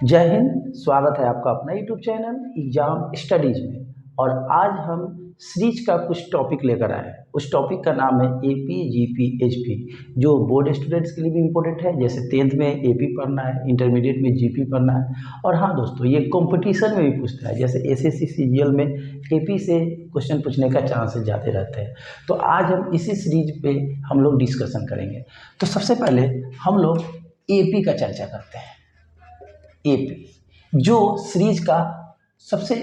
जय हिंद। स्वागत है आपका अपना यूट्यूब चैनल एग्जाम स्टडीज में। और आज हम सीरीज का कुछ टॉपिक लेकर आए हैं। उस टॉपिक का नाम है एपी जीपी एचपी, जो बोर्ड स्टूडेंट्स के लिए भी इम्पोर्टेंट है। जैसे 10th में एपी पढ़ना है, इंटरमीडिएट में जीपी पढ़ना है। और हाँ दोस्तों, ये कंपटीशन में भी पूछता है। जैसे एसएससी सीजीएल में एपी से क्वेश्चन पूछने का चांसेस ज़्यादा रहते हैं। तो आज हम इसी सीरीज पे हम लोग डिस्कशन करेंगे। तो सबसे पहले हम लोग एपी का चर्चा करते हैं। एपी जो सीरीज का सबसे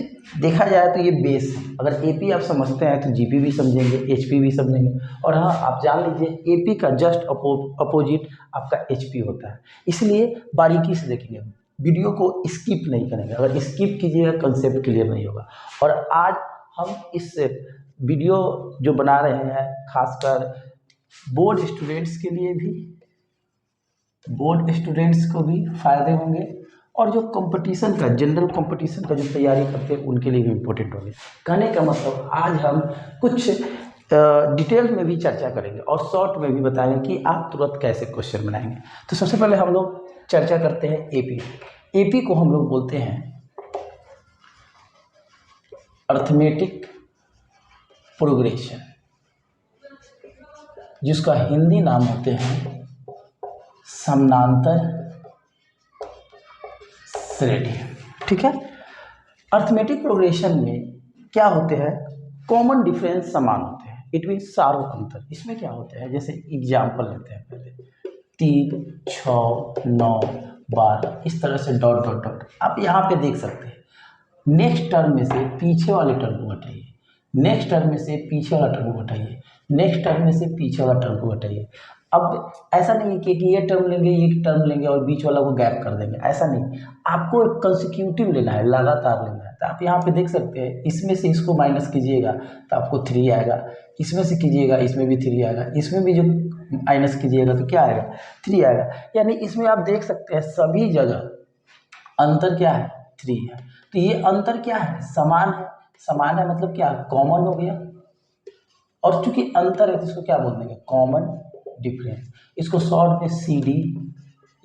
देखा जाए तो ये बेस है। अगर एपी आप समझते हैं तो जीपी भी समझेंगे, एचपी भी समझेंगे। और हाँ, आप जान लीजिए एपी का जस्ट अपोजिट आपका एचपी होता है। इसलिए बारीकी से देखेंगे, वीडियो को स्किप नहीं करेंगे। अगर स्किप कीजिएगा कंसेप्ट क्लियर नहीं होगा। और आज हम इस वीडियो जो बना रहे हैं खासकर बोर्ड स्टूडेंट्स के लिए भी, बोर्ड स्टूडेंट्स को भी फायदे होंगे। और जो कंपटीशन का, जनरल कंपटीशन का जो तैयारी करते हैं उनके लिए भी इम्पोर्टेंट होंगे। कहने का मतलब आज हम कुछ डिटेल में भी चर्चा करेंगे और शॉर्ट में भी बताएंगे कि आप तुरंत कैसे क्वेश्चन बनाएंगे। तो सबसे पहले हम लोग चर्चा करते हैं एपी। एपी को हम लोग बोलते हैं अर्थमेटिक प्रोग्रेशन, जिसका हिंदी नाम होते हैं समानांतर श्रेणी। ठीक है। अर्थमेटिक प्रोग्रेशन में क्या होते हैं? कॉमन डिफरेंस समान होते हैं। इट मीन सारो अंतर। इसमें क्या होता है, जैसे एग्जाम्पल लेते हैं पहले 3, 6, 9, 12, इस तरह से डॉट डॉट डॉट आप यहाँ पे देख सकते हैं। नेक्स्ट टर्म में से पीछे वाले टर्म को घटाइए, नेक्स्ट टर्म में से पीछे वाला टर्म को घटाइए, नेक्स्ट टर्म में से पीछे वाला टर्म को घटाइए। अब ऐसा नहीं है कि ये टर्म लेंगे, ये टर्म लेंगे और बीच वाला को गैप कर देंगे। ऐसा नहीं, आपको एक कंसेक्यूटिव लेना है, लगातार लेना है। तो आप यहाँ पे देख सकते हैं, इसमें से इसको माइनस कीजिएगा तो आपको 3 आएगा, इसमें से कीजिएगा इसमें भी 3 आएगा, इसमें भी जो माइनस कीजिएगा तो क्या आएगा? 3 आएगा। यानी इसमें आप देख सकते हैं सभी जगह अंतर क्या है? 3 है। तो ये अंतर क्या है? समान है। समान है मतलब क्या? कॉमन हो गया। और चूंकि अंतर है तो इसको क्या बोल देंगे? Common difference. इसको शॉर्ट में CD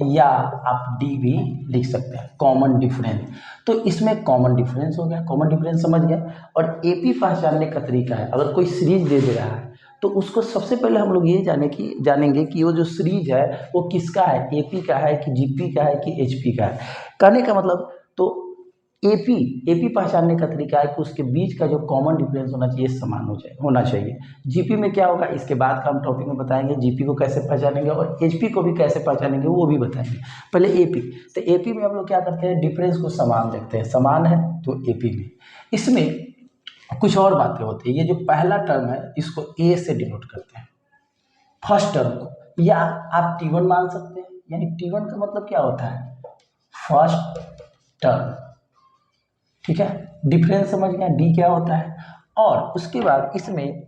या आप D भी लिख सकते हैं, कॉमन डिफरेंस। तो इसमें कॉमन डिफरेंस हो गया, कॉमन डिफरेंस समझ गया। और एपी पहचानने का तरीका है, अगर कोई सीरीज दे रहा है तो उसको सबसे पहले हम लोग ये जानेंगे कि वो जो सीरीज है वो किसका है, एपी का है कि जीपी का है कि एचपी का है। कहने का मतलब तो एपी पहचानने का तरीका है कि उसके बीच का जो कॉमन डिफरेंस होना चाहिए समान होना चाहिए। जीपी में क्या होगा, इसके बाद का हम टॉपिक में बताएंगे। जीपी को कैसे पहचानेंगे और एचपी को भी कैसे पहचानेंगे वो भी बताएंगे। पहले एपी। तो एपी में हम लोग क्या करते हैं? डिफरेंस को समान देखते हैं। समान है तो एपी में। इसमें कुछ और बातें होती है। ये जो पहला टर्म है इसको ए से डिनोट करते हैं, फर्स्ट टर्म को, या आप T1 मान सकते हैं। यानी T1 का मतलब क्या होता है? First term. ठीक है, डिफरेंस समझ गया। डी क्या होता है? और उसके बाद इसमें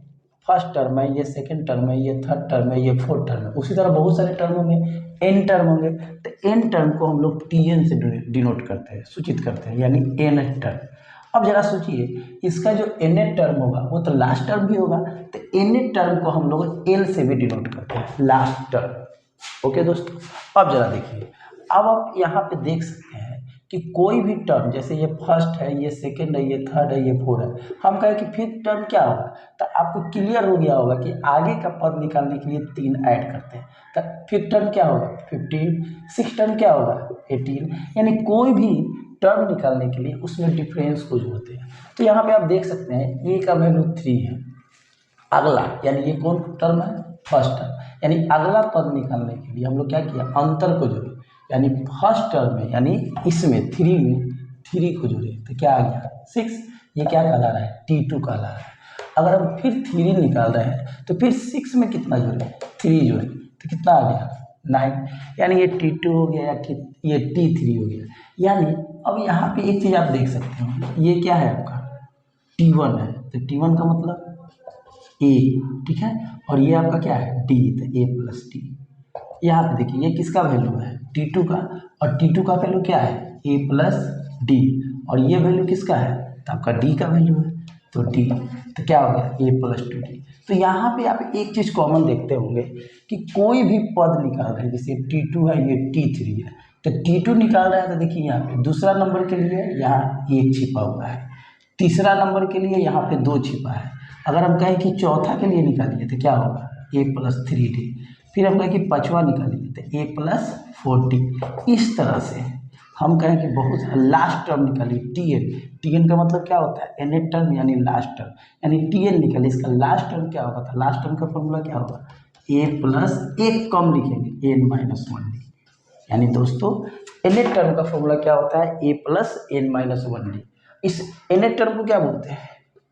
फर्स्ट टर्म है, ये सेकंड टर्म है, ये थर्ड टर्म है, ये फोर्थ टर्म है। उसी तरह बहुत सारे टर्म होंगे, एन टर्म होंगे। तो एन टर्म को हम लोग TN से डिनोट करते हैं, सूचित करते हैं, यानी एन टर्म। अब जरा सोचिए, इसका जो एन टर्म होगा वो तो लास्ट टर्म भी होगा। तो एन टर्म को हम लोग एल से भी डिनोट करते हैं, लास्ट टर्म। ओके दोस्तों, अब जरा देखिए। अब आप यहाँ पे देख सकते हैं कि कोई भी टर्म, जैसे ये फर्स्ट है, ये सेकंड है, ये थर्ड है, ये फोर्थ है, हम कहें कि फिफ्थ टर्म क्या होगा, तो आपको क्लियर हो गया होगा कि आगे का पद निकालने के लिए 3 ऐड करते हैं। तो फिफ्थ टर्म क्या होगा? 15। सिक्स टर्म क्या होगा? 18। यानी कोई भी टर्म निकालने के लिए उसमें डिफरेंस को जोड़ते हैं। तो यहाँ पे आप देख सकते हैं ए का वैल्यू 3 है। अगला, यानी ये कौन टर्म है? First term. यानी अगला पद निकालने के लिए हम लोग क्या किया? अंतर को जोड़े। यानी फर्स्ट टर्म में, यानी इसमें 3 में 3 को जोड़े तो क्या आ गया? 6। ये क्या कहला रहा है? T2 कहला रहा है। अगर हम फिर 3 निकाल रहे हैं तो फिर 6 में कितना जोड़े? 3 जोड़े तो कितना आ गया? 9। यानी ये T2 हो गया या ये T3 हो गया। यानी अब यहाँ पे एक चीज़ आप देख सकते हो, ये क्या है आपका? T1 है। तो T1 का मतलब A, ठीक है। और ये आपका क्या है? D, तो A+D। यहाँ पे देखिए ये किसका वैल्यू है? T2 का। और T2 का वैल्यू क्या है? A+D। और ये वैल्यू किसका है? तो आपका D का वैल्यू है, तो D। तो क्या हो गया? A+2D। तो तो यहाँ पे आप एक चीज़ कॉमन देखते होंगे कि कोई भी पद निकाल रहे हैं, जैसे T2 है, ये T3 है, तो T2 निकाल रहा है तो देखिए यहाँ पे दूसरा नंबर के लिए यहाँ 1 छिपा हुआ है, तीसरा नंबर के लिए यहाँ पे 2 छिपा है। अगर हम कहें कि चौथा के लिए निकालिए तो क्या होगा, A+3D। फिर हम कहें कि पाँचवा निकालिए तो A+40। इस तरह से हम कहें कि बहुत लास्ट टर्म निकालिए TN। TN का मतलब क्या होता है, nth टर्म यानी लास्ट टर्म, यानी TN निकालिए। इसका लास्ट टर्म क्या होगा, तो लास्ट टर्म का फॉर्मूला क्या होगा, A+1 कम लिखेंगे N-1D। यानी दोस्तों nth टर्म का फॉर्मूला क्या होता है, A+N-1D। इस nth टर्म को क्या बोलते हैं,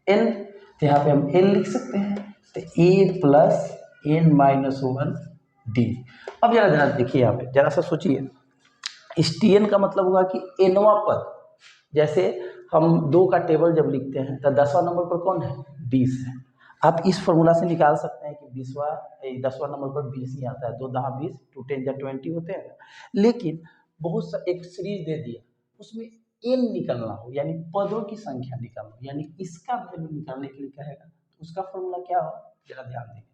N, तो यहाँ पे हम N लिख सकते हैं, तो A+N-1D। अब जरा जरा देखिए यहाँ पे, जरा सा सोचिए, इस Tn का मतलब होगा कि nवां पद। जैसे हम 2 का टेबल जब लिखते हैं तो 10वां नंबर पर कौन है, 20 है। आप इस फॉर्मूला से निकाल सकते हैं कि 10वां नंबर पर 20 ही आता है, 2 10 20, 2 10 20 होते हैं। लेकिन बहुत सा एक सीरीज दे दिया, उसमें n निकलना हो, यानी पदों की संख्या निकालना हो, यानी इसका वैल्यू निकालने के लिए कहेगा, तो उसका फॉर्मूला क्या हो, जरा ध्यान देंगे।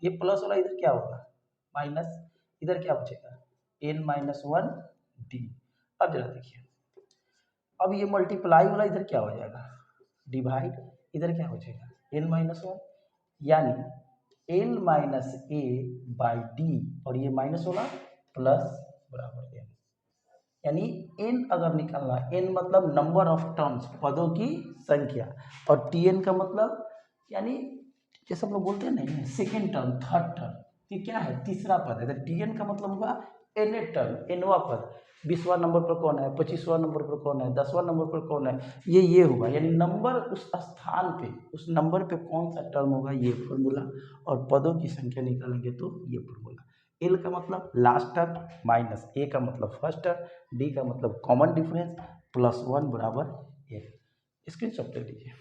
ये प्लस वाला इधर क्या होगा, माइनस, इधर क्या बचेगा, N-1D। अब जरा देखिए, अब ये मल्टीप्लाई वाला इधर क्या हो जाएगा, डिवाइड, इधर क्या हो जाएगा, N-1, यानी N-A/D, और ये माइनस वाला प्लस बराबर n। यानी n अगर निकालना, n मतलब नंबर ऑफ टर्म्स, पदों की संख्या, और Tn का मतलब यानी जैसे हम लोग बोलते हैं ना, सेकेंड टर्म, थर्ड टर्म, ये क्या है, तीसरा पद है। तो Tn का मतलब होगा nth टर्म, nवां पद। 20वां नंबर पर कौन है, 25वां नंबर पर कौन है, 10वां नंबर पर कौन है, ये होगा, यानी नंबर उस स्थान पे, उस नंबर पे कौन सा टर्म होगा, ये फॉर्मूला। और पदों की संख्या निकालेंगे तो ये फॉर्मूला। L का मतलब लास्ट टर्म, माइनस A का मतलब फर्स्ट टर्म, D का मतलब कॉमन डिफरेंस, +1 बराबर L। स्क्रीनशॉट ले लीजिए।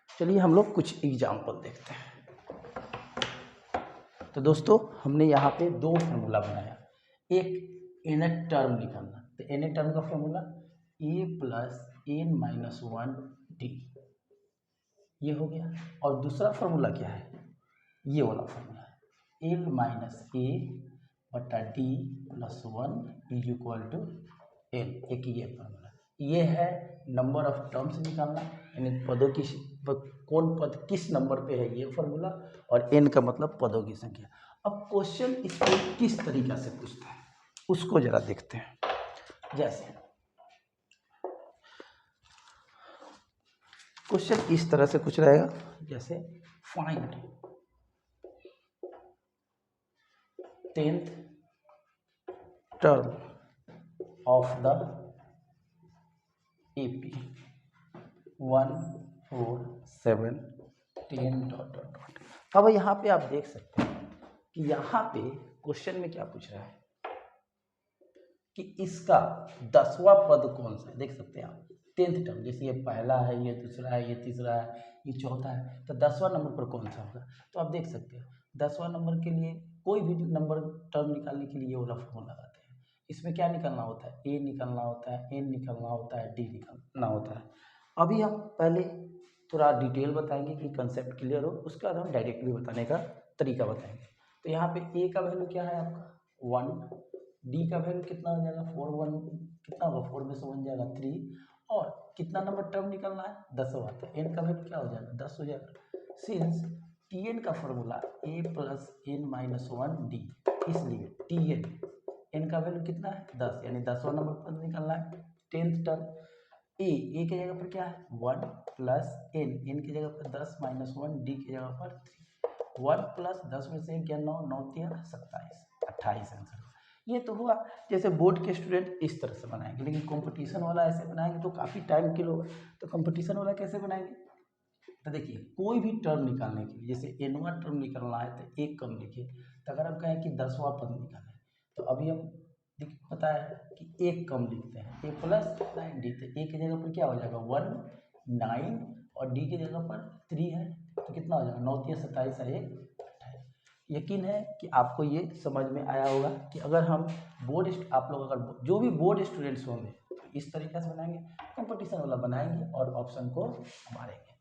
चलिए हम लोग कुछ एग्जाम्पल देखते हैं। तो दोस्तों हमने यहाँ पे 2 फॉर्मूला बनाया, एक nth टर्म निकालना, तो nth टर्म का फॉर्मूला A+N-1D, ये हो गया। और दूसरा फॉर्मूला क्या है, ये वाला फॉर्मूला है, L-A/D+1 = N। एक ये फॉर्मूला, ये है नंबर ऑफ टर्म्स निकालना, यानी पदों की कौन पद किस नंबर पे है, ये फॉर्मूला। और n का मतलब पदों की संख्या। अब क्वेश्चन इसको किस तरीका से पूछता है उसको जरा देखते हैं। जैसे क्वेश्चन इस तरह से कुछ रहेगा, जैसे find 10th term of the AP 1 4 7 10 ... अब यहाँ पे आप देख सकते हैं कि यहाँ पे क्वेश्चन में क्या पूछ रहा है कि इसका 10वां पद कौन सा है। देख सकते हैं आप 10th टर्म, जैसे ये पहला है, ये दूसरा है, ये तीसरा है, ये चौथा है, तो 10वां नंबर पर कौन सा होगा। तो आप देख सकते हैं 10वां नंबर के लिए कोई भी नंबर टर्म निकालने के लिए ये वाला फॉर्मूला लगाते हैं। इसमें क्या निकालना होता है, A निकालना होता है, N निकालना होता है, D निकालना होता है। अभी हम पहले थोड़ा डिटेल बताएंगे कि कंसेप्ट क्लियर हो, उसके बाद हम डायरेक्टली बताने का तरीका बताएंगे। तो यहाँ पे A का वैल्यू क्या है आपका 1, D का वैल्यू कितना हो जाएगा 4, 1 कितना होगा, 4 में से 1 जाएगा 3, और कितना नंबर टर्म निकलना है 10वां, तो n का वैल्यू क्या हो जाएगा 10 हो जाएगा। सिंस Tn का फॉर्मूला A+N-1D, इसलिए Tn, n का वैल्यू कितना है 10, यानी 10वां नंबर पर निकलना है 10th टर्म। A की जगह पर क्या है 1 + n, n की जगह पर 10 - 1, D की जगह पर 3, 1 + 10 में से 1 9 9 13 27 28 आंसर। ये तो हुआ जैसे बोर्ड के स्टूडेंट इस तरह से बनाएंगे, लेकिन कंपटीशन वाला ऐसे बनाएंगे तो काफ़ी टाइम किल होगा। तो कंपटीशन वाला कैसे बनाएंगे, तो देखिए कोई भी टर्म निकालने के लिए, जैसे nवां टर्म निकालना है तो एक कम लिखिए। तो अगर हम कहें कि 10वां पद निकालें, तो अभी हम पता है कि एक कम लिखते हैं, A+9D, तो A की जगह पर क्या हो जाएगा 1 9, और D की जगह पर 3 है, तो कितना हो जाएगा 9 3 27 है 1 28। यकीन है कि आपको ये समझ में आया होगा कि अगर हम आप लोग अगर जो भी बोर्ड स्टूडेंट्स होंगे इस तरीके से बनाएंगे, कंपटीशन वाला बनाएंगे और ऑप्शन को मारेंगे।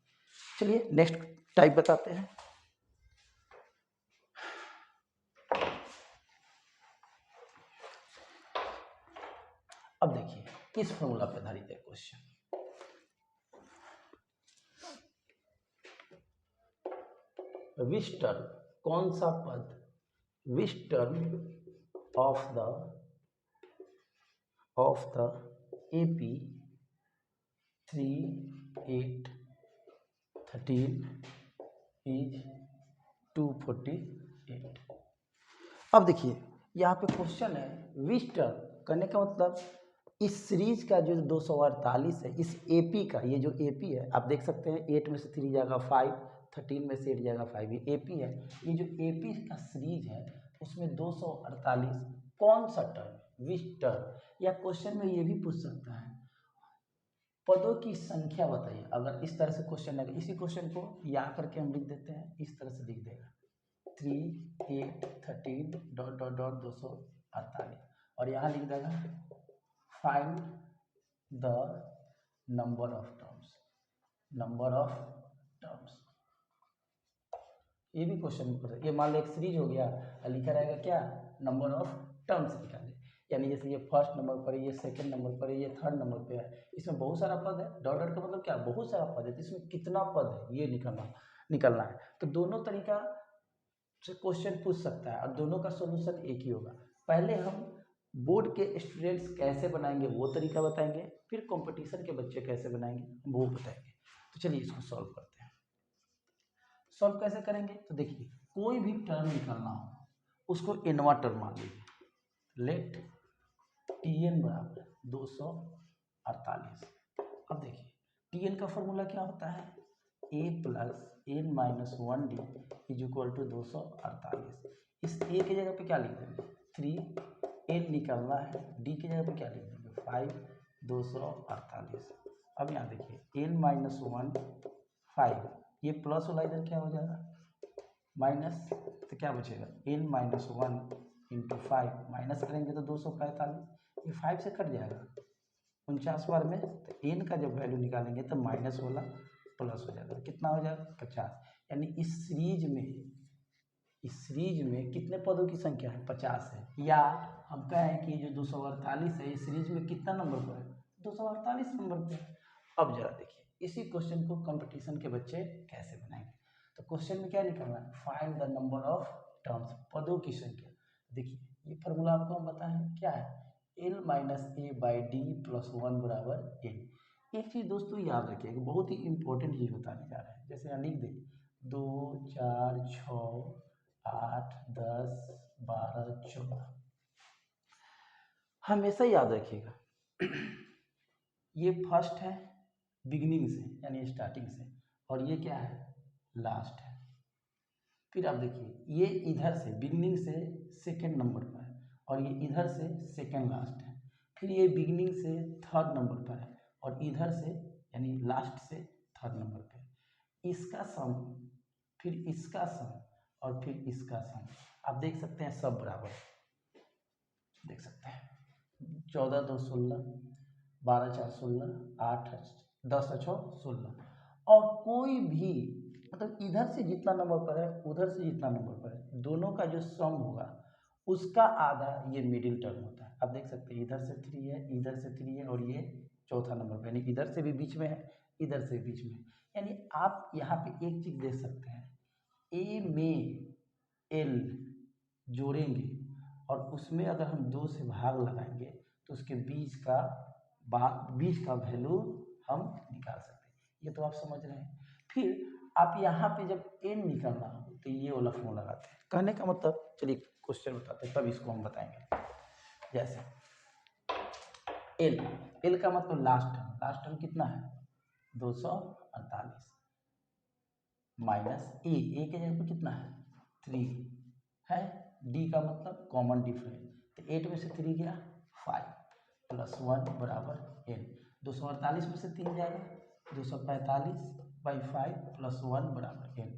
चलिए नेक्स्ट टाइप बताते हैं। अब देखिए इस फॉर्मूला पे आधारित है क्वेश्चन। विच टर्म, कौन सा पद, which term of the AP 3, 8, 13 is 248। अब देखिए यहाँ पे क्वेश्चन है विच टर्म, करने का मतलब इस सीरीज का जो 248 है, इस AP का, ये जो AP है आप देख सकते हैं 8 में से 3 जाएगा 5, 13 में से 8 जाएगा 5, ये AP है। ये जो AP का सीरीज है उसमें 248 कौन सा टर्म, विच टर्म, या क्वेश्चन में ये भी पूछ सकता है पदों की संख्या बताइए। अगर इस तरह से क्वेश्चन है, इसी क्वेश्चन को यहाँ करके हम लिख देते हैं, इस तरह से लिख देगा 3, 8, 13 ... 248 और यहाँ लिख देगा find the number of terms. ये भी क्वेश्चन में पूछा, ये मान लो एक सीरीज हो गया और लिखा रहेगा क्या, नंबर ऑफ टर्म्स निकाले, यानी जैसे ये फर्स्ट नंबर पर है, ये सेकंड नंबर पर है, ये थर्ड नंबर पे है, इसमें बहुत सारा पद है। डॉट डॉट का मतलब क्या, बहुत सारा पद है, तो इसमें कितना पद है ये निकलना है। तो दोनों तरीका से क्वेश्चन पूछ सकता है और दोनों का सोल्यूशन एक ही होगा। पहले हम बोर्ड के स्टूडेंट्स कैसे बनाएंगे वो तरीका बताएंगे, फिर कंपटीशन के बच्चे कैसे बनाएंगे वो बताएंगे। तो चलिए इसको सॉल्व करते हैं। सॉल्व कैसे करेंगे, तो देखिए कोई भी टर्म निकालना हो उसको एनवा टर्म मान लीजिए, लेट Tn बराबर 248। अब देखिए Tn का फॉर्मूला क्या होता है, a plus n minus 1d is equal to 248। इस a की जगह पे क्या लिख देंगे 3, n निकालना है, d की जगह पे क्या लिख देंगे 5, 248। अब यहाँ देखिए n माइनस 1 5, ये प्लस वाला इधर क्या हो जाएगा माइनस, तो क्या बचेगा n माइनस 1 इंटू 5, माइनस करेंगे तो 245, ये 5 से कट जाएगा 49 बार में, तो n का जब वैल्यू निकालेंगे तो माइनस वाला प्लस हो जाएगा, कितना हो जाएगा 50। यानी इस सीरीज में कितने पदों की संख्या है 50 है, या हम कहें कि जो 248 है इस सीरीज में कितना नंबर पर है 248 नंबर पर। अब जरा देखिए इसी क्वेश्चन को कंपटीशन के बच्चे कैसे बनाएंगे। तो क्वेश्चन में क्या निकलना है, find the number of terms, पदों की संख्या। देखिए ये फॉर्मूला आपको हम बताएं क्या है, l minus A by D plus 1 बराबर n। एक चीज़ दोस्तों याद रखिएगा, बहुत ही इंपॉर्टेंट चीज़ बताने जा रहे हैं। जैसे यहाँ लिख दें 2, 4, 6, 8, 10, 12, 14, हमेशा याद रखिएगा ये फर्स्ट है बिगिनिंग से यानी स्टार्टिंग से, और ये क्या है लास्ट है। फिर आप देखिए ये इधर से बिगिनिंग से सेकेंड नंबर पर है और ये इधर से सेकेंड लास्ट है। फिर ये बिगिनिंग से थर्ड नंबर पर है और इधर से यानी लास्ट से थर्ड नंबर पर है। इसका सम, फिर इसका सम और फिर इसका सम, आप देख सकते हैं सब बराबर देख सकते हैं 14, 2, 16, 12, 4, 16, 8, 10, 6, 16, और कोई भी मतलब इधर से जितना नंबर पर है उधर से जितना नंबर पर है, दोनों का जो सम होगा उसका आधा ये मिडिल टर्म होता है। आप देख सकते हैं इधर से 3 है, इधर से 3 है और ये चौथा नंबर पर, यानी इधर से भी बीच में है, इधर से बीच में। यानी आप यहाँ पे एक चीज देख सकते हैं, ए में एल जोड़ेंगे और उसमें अगर हम 2 से भाग लगाएंगे तो उसके बीच का वैल्यू हम निकाल सकते हैं। ये तो आप समझ रहे हैं। फिर आप यहाँ पे जब n निकालना हो तो ये वाला फॉर्मूला लगाते हैं। कहने का मतलब चलिए क्वेश्चन बताते हैं तब इसको हम बताएंगे। जैसे l का मतलब लास्ट टर्म कितना है 248 माइनस ए की जगह पे कितना है 3 है, d का मतलब कॉमन डिफरेंस, तो 8 में से 3 गया 5 प्लस 1 बराबर n। 248 में से 3 जाएगा 245 बाई 5 प्लस 1 बराबर n।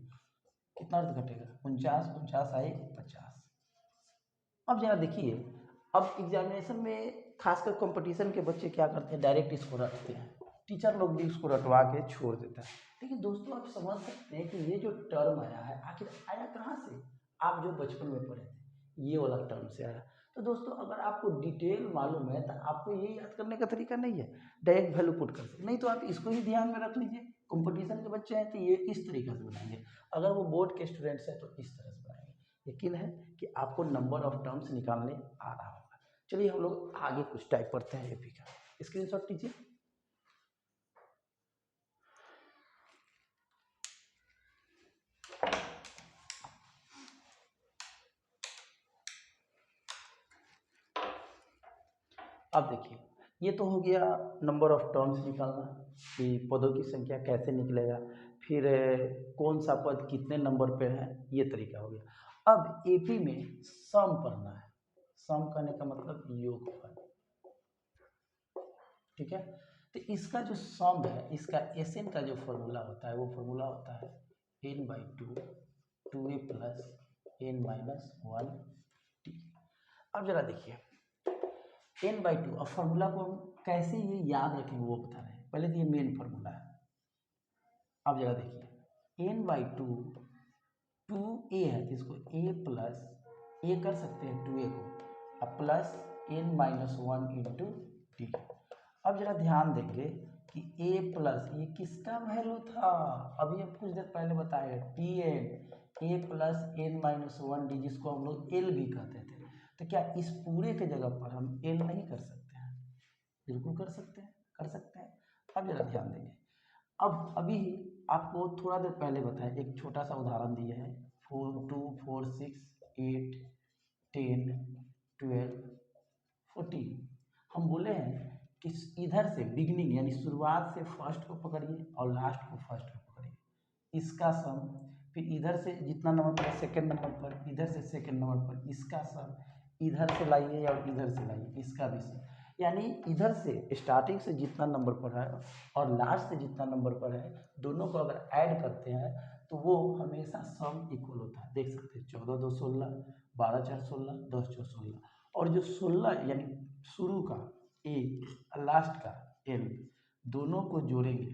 कितना अर्थ घटेगा 49 आए 50। अब जरा देखिए, अब एग्जामिनेशन में खासकर कंपटीशन के बच्चे क्या करते हैं, डायरेक्ट इसको रटते हैं, टीचर लोग भी इसको रटवा के छोड़ देता है। लेकिन दोस्तों आप समझ सकते हैं कि ये जो टर्म आया है आखिर आया कहाँ से, आप जो बचपन में पढ़े थे ये वाला टर्म से आया। तो दोस्तों अगर आपको डिटेल मालूम है तो आपको ये याद करने का तरीका नहीं है डायरेक्ट वैल्यू पुट कर सकते, नहीं तो आप इसको ही ध्यान में रख लीजिए। कंपटीशन के बच्चे हैं तो ये इस तरीके से बनाएंगे, अगर वो बोर्ड के स्टूडेंट्स हैं तो इस तरह से बनाएंगे। यकीन है कि आपको नंबर ऑफ टर्म्स निकालने आ रहा होगा। चलिए हम लोग आगे कुछ टाइप करते हैं एपी का, स्क्रीनशॉट लीजिए। अब देखिए ये तो हो गया नंबर ऑफ टर्म्स निकालना कि पदों की संख्या कैसे निकलेगा, फिर कौन सा पद कितने नंबर पे है, ये तरीका हो गया। अब एपी में सम पढ़ना है, सम करने का मतलब योगफल, ठीक है। तो इसका जो सम है, इसका एसएन का जो फॉर्मूला होता है वो फॉर्मूला होता है n/2 2a plus n-1 t। अब जरा देखिए n/2, अब फार्मूला को हम कैसे ये याद रखेंगे वो बता रहे हैं। पहले तो ये मेन फार्मूला है। अब जरा देखिए n/2 2a है तो इसको a प्लस a कर सकते हैं 2a को, अब प्लस n-1 इंटू टी। अब जरा ध्यान देंगे कि a प्लस ये किसका वैल्यू था, अभी हम कुछ देर पहले बताए tn, a plus n-1 D जिसको हम लोग l भी कहते थे। तो क्या इस पूरे के जगह पर हम l नहीं कर सकते हैं, बिल्कुल कर सकते हैं, कर सकते हैं। अब जरा ध्यान देंगे, अब अभी आपको थोड़ा देर पहले बताया एक छोटा सा उदाहरण दिया है 4 2 4 6 8 10 12 14। हम बोले हैं कि इधर से बिगिनिंग यानी शुरुआत से फर्स्ट को पकड़िए और लास्ट को फर्स्ट को पकड़िए, इसका सम, फिर इधर से जितना नंबर पर सेकंड नंबर पर, इधर से सेकंड नंबर पर इसका सम, इधर से लाइए और इधर से लाइए इसका भी सम, यानी इधर से स्टार्टिंग से जितना नंबर पर है और लास्ट से जितना नंबर पर है दोनों को अगर ऐड करते हैं तो वो हमेशा सम इक्वल होता है। देख सकते हैं 14 2 16, 12 4 16, 10 4 16, और जो 16 यानी शुरू का ए लास्ट का एल दोनों को जोड़ेंगे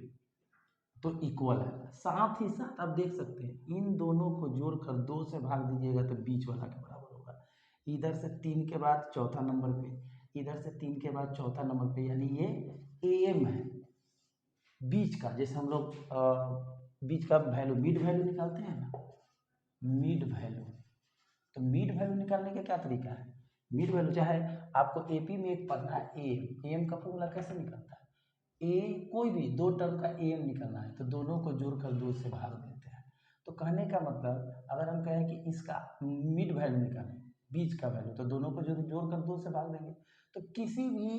तो इक्वल है। साथ ही साथ आप देख सकते हैं इन दोनों को जोड़कर 2 से भाग दीजिएगा तो बीच वाला के बराबर होगा। इधर से 3 के बाद चौथा नंबर पे, इधर से 3 के बाद चौथा नंबर पे, यानी ये एम है बीच का। जैसे हम लोग बीच का वैल्यू मिड वैल्यू निकालते हैं ना, मिड वैल्यू, तो मिड वैल्यू निकालने का क्या तरीका है, मिड वैल्यू चाहे आपको एपी में एक पढ़ना है एम, एम का फॉर्मूला कैसे निकलता है, ए कोई भी दो टर्म का एम निकलना है तो दोनों को जोड़कर 2 से भाग देते हैं। तो कहने का मतलब अगर हम कहें कि इसका मिड वैल्यू निकालें बीच का वैल्यू तो दोनों को जोड़कर 2 से भाग देंगे। तो किसी भी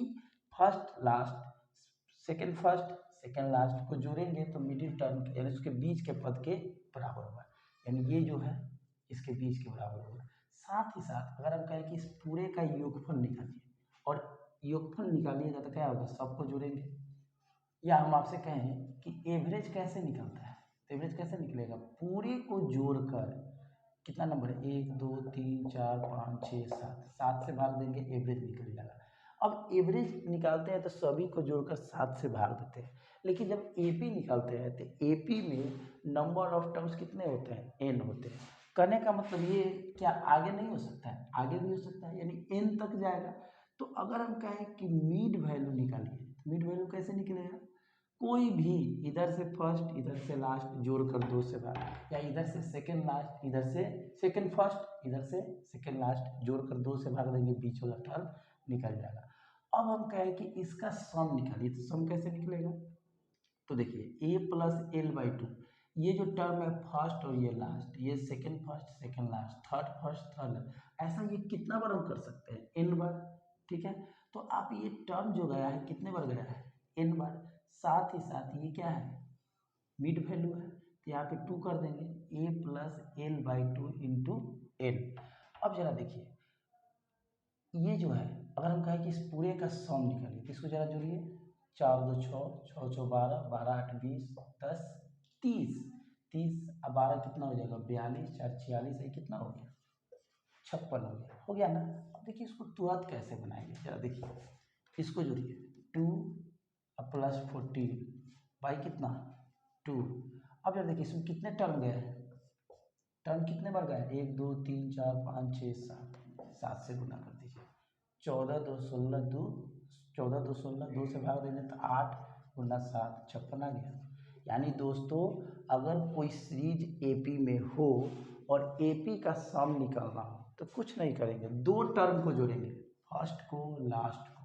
first last second first second last को जोड़ेंगे तो मिडिल टर्म यानी उसके बीच के पद के बराबर होगा, यानी ये जो है इसके बीच के बराबर होगा। साथ ही साथ अगर हम कहें कि इस पूरे का योगफल निकालिए और योगफल निकालिएगा तो क्या होगा, सबको जोड़ेंगे। या हम आपसे कहें कि एवरेज कैसे निकलता है, तो एवरेज कैसे निकलेगा, पूरे को जोड़कर कितना नंबर है 1 2 3 4 5 6 7, 7 से भाग देंगे एवरेज निकल जाएगा। अब एवरेज निकालते हैं तो सभी को जोड़कर 7 से भाग देते हैं, लेकिन जब एपी निकालते हैं तो एपी में नंबर ऑफ टर्म्स कितने होते हैं, एन होते हैं। कहने का मतलब ये क्या आगे नहीं हो सकता है, आगे भी हो सकता है, यानी एन तक जाएगा। तो अगर हम कहें कि मिड वैल्यू निकालिए तो मिड वैल्यू कैसे निकलेगा, कोई भी इधर से फर्स्ट इधर से लास्ट जोड़कर 2 से भाग, या इधर से सेकंड लास्ट इधर से सेकंड फर्स्ट इधर से सेकंड लास्ट जोड़कर 2 से भाग देंगे, बीच वाला टर्म निकल जाएगा। अब हम कहें कि इसका सम निकालिए तो सम कैसे निकलेगा, तो देखिए a प्लस l/2, ये जो टर्म है फर्स्ट और ये लास्ट, ये second first second last third first third, ऐसा ये कितना बार हम कर सकते हैं, n बार, ठीक है। तो आप ये टर्म जो गया है कितने बार गया है, n बार। साथ ही साथ ये क्या है, मिड वैल्यू है तो यहाँ पे 2 कर देंगे, a plus l/2 into L. अब जरा देखिए ये जो है अगर हम कहें कि इस पूरे का सम निकालिए तो इसको जरा जोड़िए, 4 2 6 6 6 12 12 8 20 10 30 30, अब 12 कितना हो जाएगा 42 4 46, ये कितना हो गया 56 हो गया ना। अब देखिए इसको तुरंत कैसे बनाएंगे जरा देखिए, इसको जोड़िए 2 प्लस 14 बाई कितना 2। अब यार देखिए इसमें कितने टर्म गए हैं, टर्म कितने बार गए, 1 2 3 4 5 6 7, 7 से गुना कर दीजिए। 14 2 16 2, 14 2 16, 2 से भाग देंगे तो 8 गुना 7 56 आ गया। यानी दोस्तों अगर कोई सीरीज एपी में हो और एपी का सम निकालना हो तो कुछ नहीं करेंगे, दो टर्म को जोड़ेंगे, फर्स्ट को लास्ट को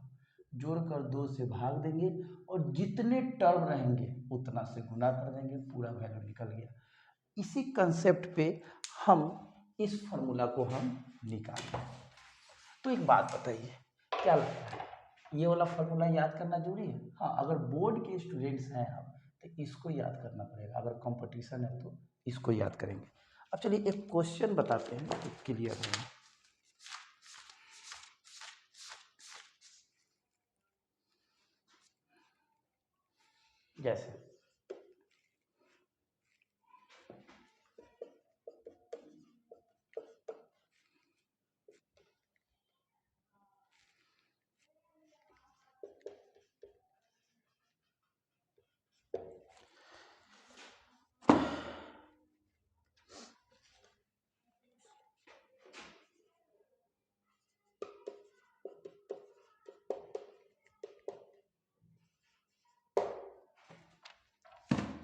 जोड़कर 2 से भाग देंगे और जितने टर्म रहेंगे उतना से गुना कर देंगे, पूरा वैल्यू निकल गया। इसी कंसेप्ट पे हम इस फॉर्मूला को हम निकालें। तो एक बात बताइए, क्या लगता है ये वाला फॉर्मूला याद करना जरूरी है? हाँ, अगर बोर्ड के स्टूडेंट्स हैं आप तो इसको याद करना पड़ेगा, अगर कंपटीशन है तो इसको याद करेंगे। अब चलिए एक क्वेश्चन बताते हैं तो क्लियर होगा। जैसे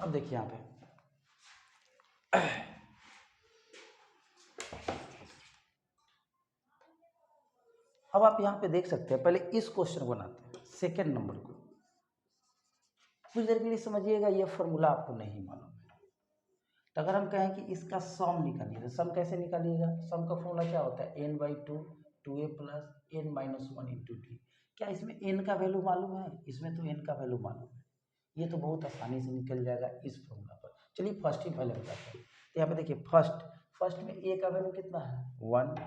अब देखिए यहाँ पे अब आप यहाँ पे देख सकते हैं, पहले इस क्वेश्चन को बनाते हैं, सेकेंड नंबर को कुछ देर के लिए समझिएगा। ये फॉर्मूला आपको नहीं मालूम है तो अगर हम कहें कि इसका सम निकालिए तो सम कैसे निकालिएगा? सम का फॉर्मूला क्या होता है? n by to, 2a plus n minus 1 into D. क्या इसमें n का वैल्यू मालूम है? इसमें तो n का वैल्यू मालूम है, ये तो बहुत आसानी से निकल जाएगा इस फॉर्मूला पर। चलिए फर्स्ट ही पहले बताते हैं। तो यहाँ पे देखिए फर्स्ट में a का वैल्यू कितना है 1,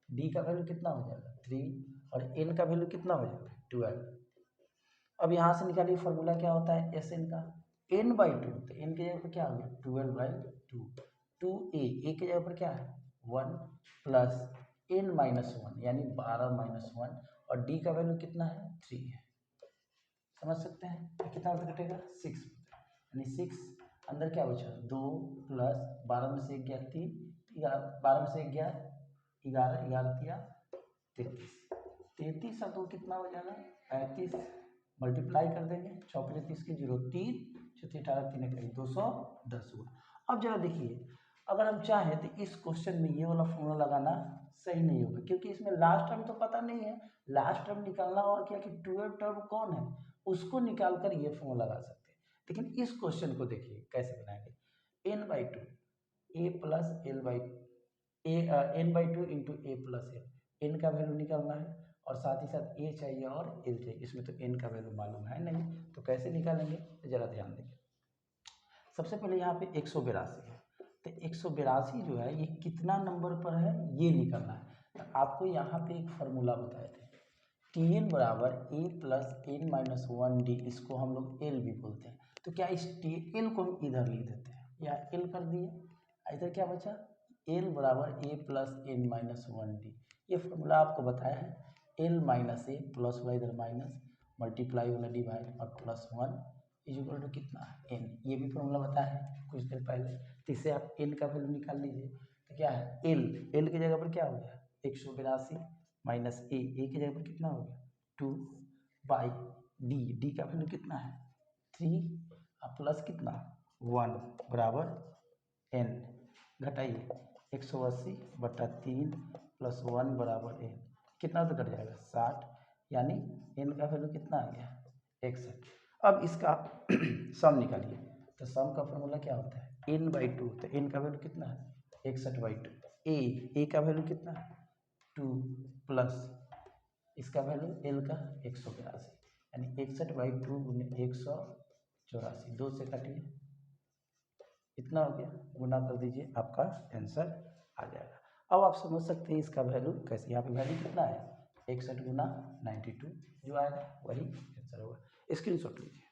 d का वैल्यू कितना हो जाएगा 3 और n का वैल्यू कितना हो जाएगा 12। अब यहाँ से निकालिए फॉर्मूला क्या होता है एस एन का, n बाई टू, तो n की जगह पर क्या हो गया 12 बाई टू, 2a, a की जगह पर क्या है 1 प्लस n माइनस 1 यानी 12 माइनस 1 और d का वैल्यू कितना है 3 है। समझ सकते हैं तो कितना अंदर कटेगा 6, यानी 6 अंदर क्या बचा 2 प्लस 12 में से 1 गया 3, 12 में से 1 गया 11, 11 दिया 33, 33 और 2 कितना हो जाएगा 35, मल्टीप्लाई कर देंगे 6 35 की 0 3 6 18 3 करीब 210 हुआ। अब जरा देखिए अगर हम चाहें तो इस क्वेश्चन में ये वाला फॉर्मूला लगाना सही नहीं होगा क्योंकि इसमें लास्ट टर्म तो पता नहीं है। लास्ट टर्म निकालना होगा क्या कि 12 टर्म कौन है उसको निकाल कर ये फॉर्मूला लगा सकते हैं। लेकिन इस क्वेश्चन को देखिए कैसे बनाएंगे, n by two a plus l by n by two into a plus l, n का वैल्यू निकालना है और साथ ही साथ ए चाहिए और एल चाहिए, इसमें तो एन का वैल्यू मालूम है नहीं, तो कैसे निकालेंगे तो जरा ध्यान देंगे। सबसे पहले यहाँ पे 182 है तो 182 जो है ये कितना नंबर पर है ये निकालना है। तो आपको यहाँ पे एक फार्मूला बताए थे टी एन बराबर ए प्लस एन माइनस 1 डी, इसको हम लोग एल भी बोलते हैं। तो क्या इस टी एल को हम इधर लिख देते हैं, या एल कर दिए, इधर क्या बचा एल बराबर ए प्लस एन माइनस 1 डी। ये फार्मूला आपको बताया है एल माइनस ए प्लस वाई इधर माइनस मल्टीप्लाई वाला डिवाइड और प्लस 1 इज इक्वल टू कितना एन, ये भी फार्मूला बताया है कुछ देर पहले। तो इससे आप एन का वैल्यू निकाल लीजिए तो क्या है एल, एल की जगह पर क्या हो गया 182 माइनस ए की जगह पर कितना हो गया 2 बाई डी, डी का वैल्यू कितना है 3 प्लस कितना 1 बराबर एन, घटाइए 180 बटा 3 प्लस 1 बराबर एन, कितना तो कट जाएगा 60, यानी एन का वैल्यू कितना आ गया 61। अब इसका सम निकालिए तो सम का फॉर्मूला क्या होता है एन बाई टू, तो एन का वैल्यू कितना है 61 बाई टू, ए का वैल्यू कितना है 2 प्लस इसका वैल्यू एल का 182, यानी 61 बाई टू गुने 184, 2 से काटिए इतना हो गया, गुना कर दीजिए आपका आंसर आ जाएगा। अब आप समझ सकते हैं इसका वैल्यू कैसे, यहाँ पे वैल्यू कितना है 61 गुना 92 जो आएगा वही आंसर होगा। स्क्रीनशॉट लीजिए।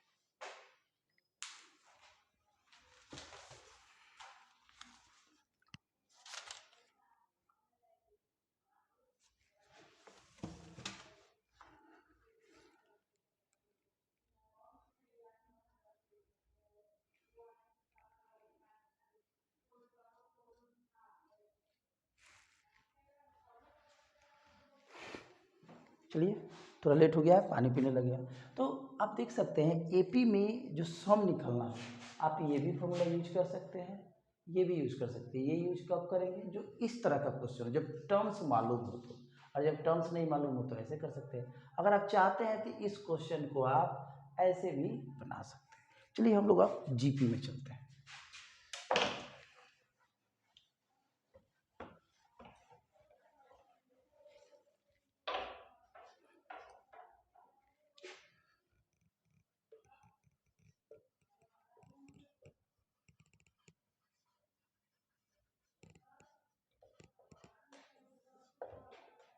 चलिए थोड़ा लेट हो गया है, पानी पीने लग गया। तो आप देख सकते हैं एपी में जो सम निकलना है, आप ये भी फॉर्मूला यूज कर सकते हैं, ये भी यूज कर सकते हैं। ये यूज कब करेंगे, जो इस तरह का क्वेश्चन हो, जब टर्म्स मालूम हो तो, और जब टर्म्स नहीं मालूम हो तो ऐसे कर सकते हैं। अगर आप चाहते हैं कि इस क्वेश्चन को आप ऐसे भी बना सकते हैं। चलिए हम लोग अब जीपी में चलते हैं।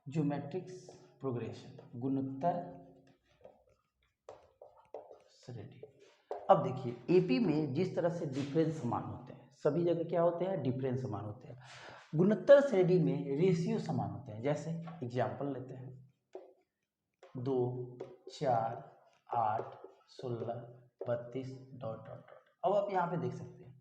ज्योमेट्रिक्स प्रोग्रेशन, गुणोत्तर श्रेणी। अब देखिए एपी में जिस तरह से डिफरेंस समान होते हैं, सभी जगह क्या होते हैं, डिफरेंस समान होते हैं। गुणोत्तर श्रेणी में रेशियो समान होते हैं। जैसे एग्जाम्पल लेते हैं 2, 4, 8, 16, 32 डॉट डॉट डॉट। अब आप यहाँ पे देख सकते हैं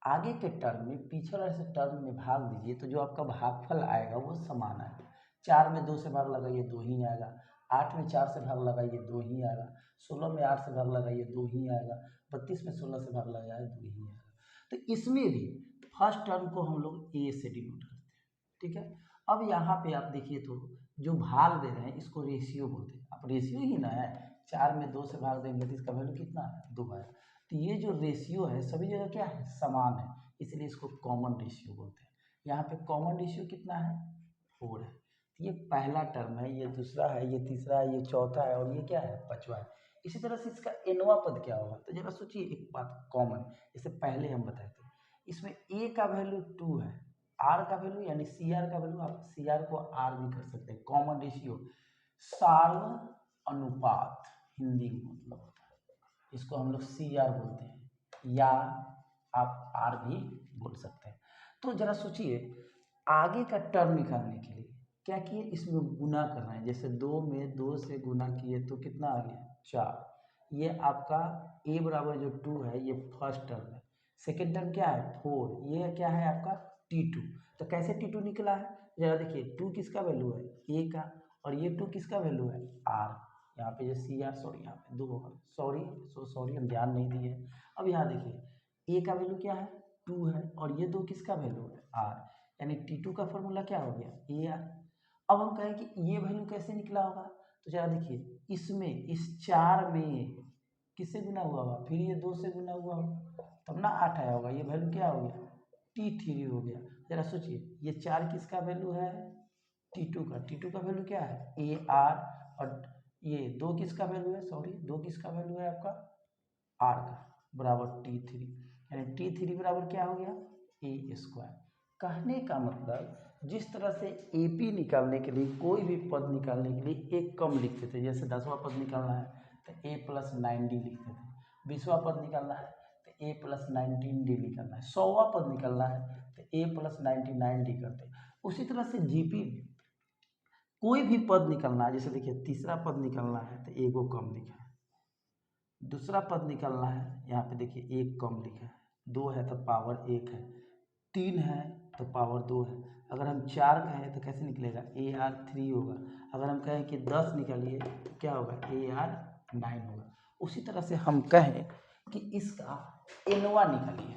आगे के टर्म में पीछे वाले से टर्म में भाग दीजिए तो जो आपका भागफल आएगा वो समान आएगा। 4 में 2 से भाग लगाइए 2 ही आएगा, 8 में 4 से भाग लगाइए 2 ही आएगा, 16 में 8 से भाग लगाइए 2 ही आएगा, 32 में 16 से भाग लगाइए 2 ही आएगा। तो इसमें भी फर्स्ट टर्म को हम लोग ए से डिनोट करते हैं, ठीक है। अब यहाँ पे आप देखिए तो जो भाग दे रहे हैं इसको रेशियो बोलते हैं। अब रेशियो ही ना है, 4 में 2 से भाग देंगे तो इसका वैल्यू कितना है, 2 है। तो ये जो रेशियो है सभी जगह क्या है, समान है, इसलिए इसको कॉमन रेशियो बोलते हैं। यहाँ पे कॉमन रेशियो कितना है, 4 है। तो ये पहला टर्म है, ये दूसरा है, ये तीसरा है, ये चौथा है, और ये क्या है, पांचवा है। इसी तरह से इसका एनवा पद क्या होगा, तो जरा सोचिए एक बात कॉमन, जैसे पहले हम बताए थे इसमें ए का वैल्यू 2 है, आर का वैल्यू यानी सी आर का वैल्यू, आप सी आर को आर भी कर सकते हैं। कॉमन रेशियो सार्व अनुपात हिंदी में मतलब होता है, इसको हम लोग सी आर बोलते हैं, या आप आर भी बोल सकते हैं। तो जरा सोचिए आगे का टर्म निकालने के लिए क्या किए, इसमें गुना करना है। जैसे 2 में 2 से गुना किए तो कितना आ गया, 4। ये आपका ए बराबर जो 2 है ये फर्स्ट टर्म है, सेकेंड टर्म क्या है 4, ये क्या है आपका T2। तो कैसे T2 निकला है, जरा देखिए 2 किसका वैल्यू है, ए का, और ये 2 किसका वैल्यू है, आर। यहाँ पे जो सी आर, सॉरी यहाँ पे 2 होगा, सॉरी हम ध्यान नहीं दिए। अब यहाँ देखिए ए का वैल्यू क्या है, 2 है, और ये 2 किसका वैल्यू है, आर, यानी T2 का फॉर्मूला क्या हो गया, ए आर। अब हम कहें कि ये वैल्यू कैसे निकला होगा, तो जरा देखिए इसमें इस 4 में किससे गुना हुआ होगा, फिर ये 2 से गुना हुआ होगा, तब ना 8 आया होगा, ये वैल्यू क्या हो गया, T3 हो गया। जरा सोचिए ये 4 किसका वैल्यू है, T2 का वैल्यू क्या है, ए आर, और ये 2 किसका वैल्यू है, सॉरी 2 किसका वैल्यू है आपका, आर का, बराबर T3, यानी T3 बराबर क्या हो गया, ए स्क्वायर। कहने का मतलब जिस तरह से AP निकालने के लिए, कोई भी पद निकालने के लिए एक कम लिखते थे, जैसे 10वां पद निकालना है तो A + 9D लिखते थे, 20वां पद निकालना है तो A + 19D निकालना है, 100वां पद निकालना है तो A + 99D करते। उसी तरह से GP में कोई भी पद निकालना है, जैसे देखिए तीसरा पद निकालना है तो ए को कम लिखा है, दूसरा पद निकालना है यहाँ पे देखिए एक कम लिखा है, 2 है तो पावर 1 है, 3 है तो पावर 2 है। अगर हम 4 कहें तो कैसे निकलेगा, AR3 होगा। अगर हम कहें कि 10 निकालिए तो क्या होगा, AR9 होगा। उसी तरह से हम कहें कि इसका एनवा निकालिए,